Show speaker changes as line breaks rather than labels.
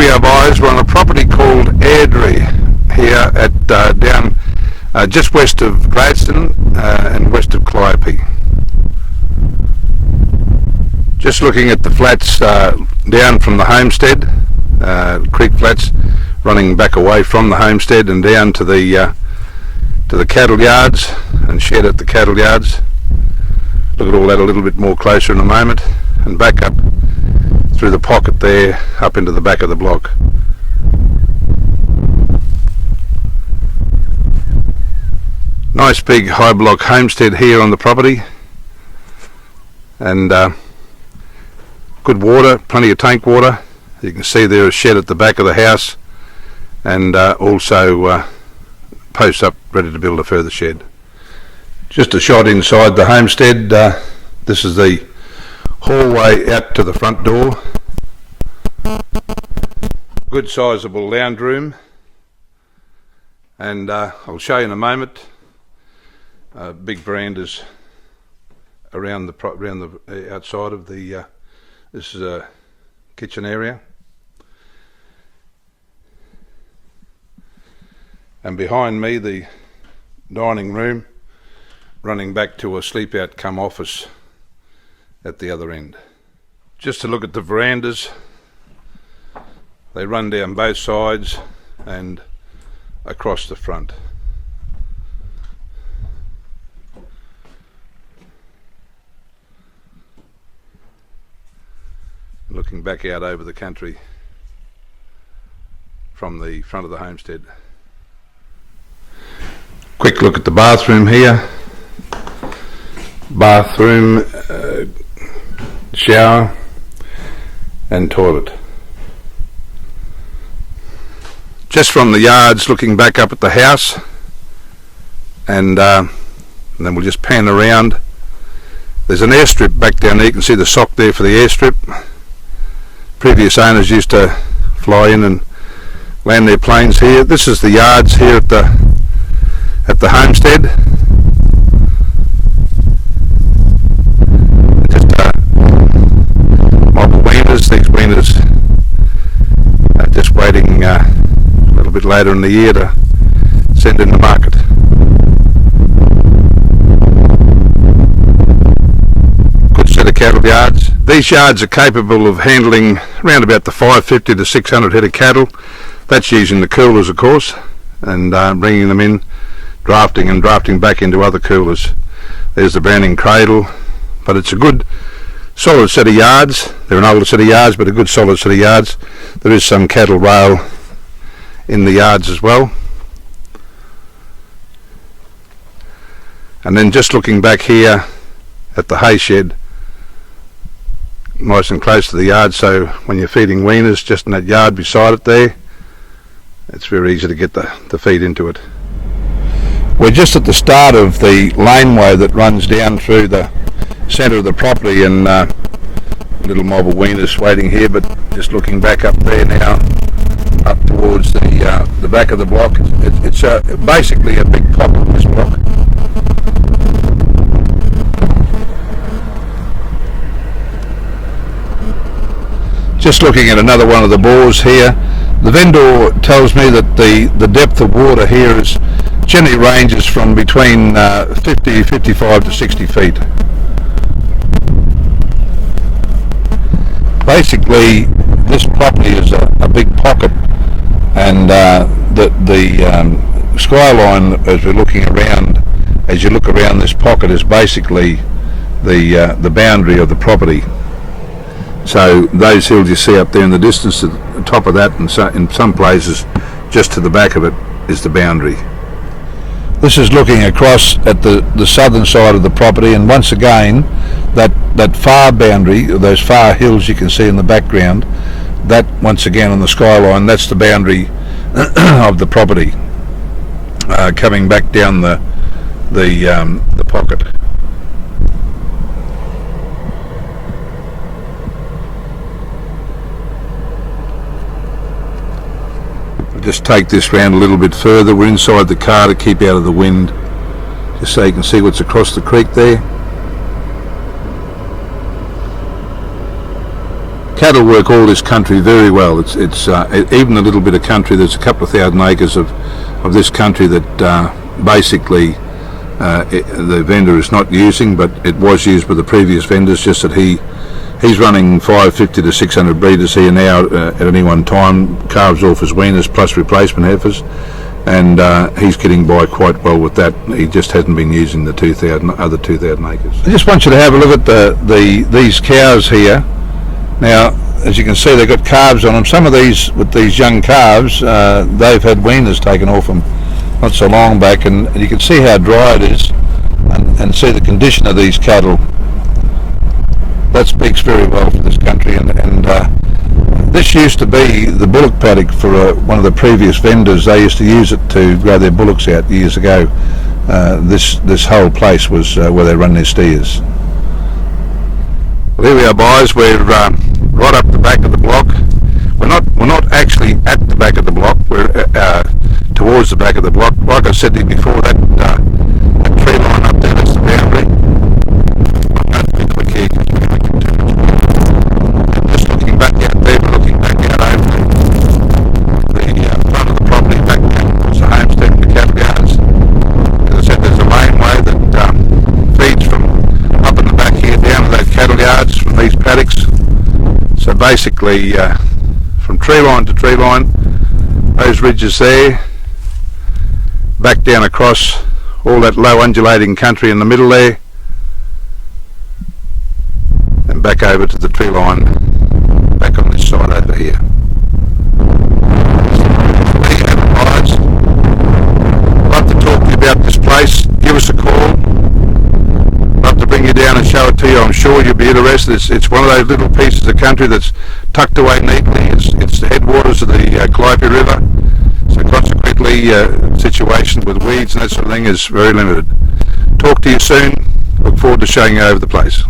have eyes, we're on a property called Airdrie here at down just west of Gladstone and west of Calliope. Just looking at the flats down from the Homestead, creek flats running back away from the Homestead and down to the cattle yards and shed at the cattle yards. Look at all that a little bit more closer in a moment, and back up through the pocket there up into the back of the block. Nice big high block homestead here on the property, and good water, plenty of tank water. You can see there a shed at the back of the house, and also posts up ready to build a further shed. Just a shot inside the homestead. This is the hallway out to the front door. Good sizable lounge room, and I'll show you in a moment. Big verandas around the outside of the. This is a kitchen area, and behind me the dining room, running back to a sleep out come office at the other end. Just to look at the verandas, they run down both sides and across the front. Looking back out over the country from the front of the homestead. Quick look at the bathroom here. Bathroom, shower and toilet. Just from the yards, looking back up at the house, and then we'll just pan around. There's an airstrip back down there. You can see the sock there for the airstrip. Previous owners used to fly in and land their planes here. This is the yards here at the homestead. Just mob of Weaners. These Weaners are just waiting a little bit later in the year to send in the market. Good set of cattle yards. These yards are capable of handling around about the 550 to 600 head of cattle. That's using the coolers, of course, and bringing them in, drafting back into other coolers. There's the branding cradle, but it's a good solid set of yards. They're an older set of yards, but a good solid set of yards. There is some cattle rail in the yards as well. And then just looking back here at the hay shed, nice and close to the yard, so when you're feeding Weaners, just in that yard beside it there, it's very easy to get the feed into it. We're just at the start of the laneway that runs down through the centre of the property, and a little mob of Weaners waiting here, but just looking back up there now, up towards the back of the block. It's basically a big pocket, this block. Just looking at another one of the bores here. The vendor tells me that the depth of water here is generally ranges from between 55 to 60 feet. Basically, this property is a big pocket, and the skyline, as we're looking around, as you look around this pocket, is basically the boundary of the property. So those hills you see up there in the distance, at the top of that, and so in some places just to the back of it, is the boundary. This is looking across at the southern side of the property, and once again that far boundary, those far hills you can see in the background, that once again on the skyline, that's the boundary of the property, coming back down the pocket. Just take this round a little bit further. We're inside the car to keep out of the wind, just so you can see what's across the creek there. Cattle work all this country very well. It's even a little bit of country. There's a couple of thousand acres of this country that basically the vendor is not using, but it was used by the previous vendors. Just that he's running 550 to 600 breeders here now at any one time. Calves off his weaners plus replacement heifers, and he's getting by quite well with that. He just hasn't been using the other 2,000 acres. I just want you to have a look at these cows here. Now, as you can see, they've got calves on them. Some of these, with these young calves, they've had weaners taken off them not so long back, and you can see how dry it is, and see the condition of these cattle. That speaks very well for this country, and this used to be the bullock paddock for one of the previous vendors. They used to use it to grow their bullocks out years ago. This whole place was where they run their steers. Well, here we are, boys. We're right up the back of the block. We're not actually at the back of the block. We're towards the back of the block. Like I said to you before, that tree line up there, that's the boundary. I'm going to be quick here because we're going to get too much more. And just looking back out there, we're looking back out over the front of the property, back down towards the homestead and the cattle yards. As I said, there's a laneway that feeds from up in the back here down to those cattle yards from these paddocks. So basically, from tree line to tree line, those ridges there, back down across all that low undulating country in the middle there, and back over to the tree line, back on this side over here. There you have it, guys. I'd love to talk to you about this place. Give us a call. Love to bring you down and show it to you. I'm sure you'll be interested. It's one of those little pieces of country that's tucked away neatly. It's the headwaters of the Calliope River, so consequently situation with weeds and that sort of thing is very limited. Talk to you soon. Look forward to showing you over the place.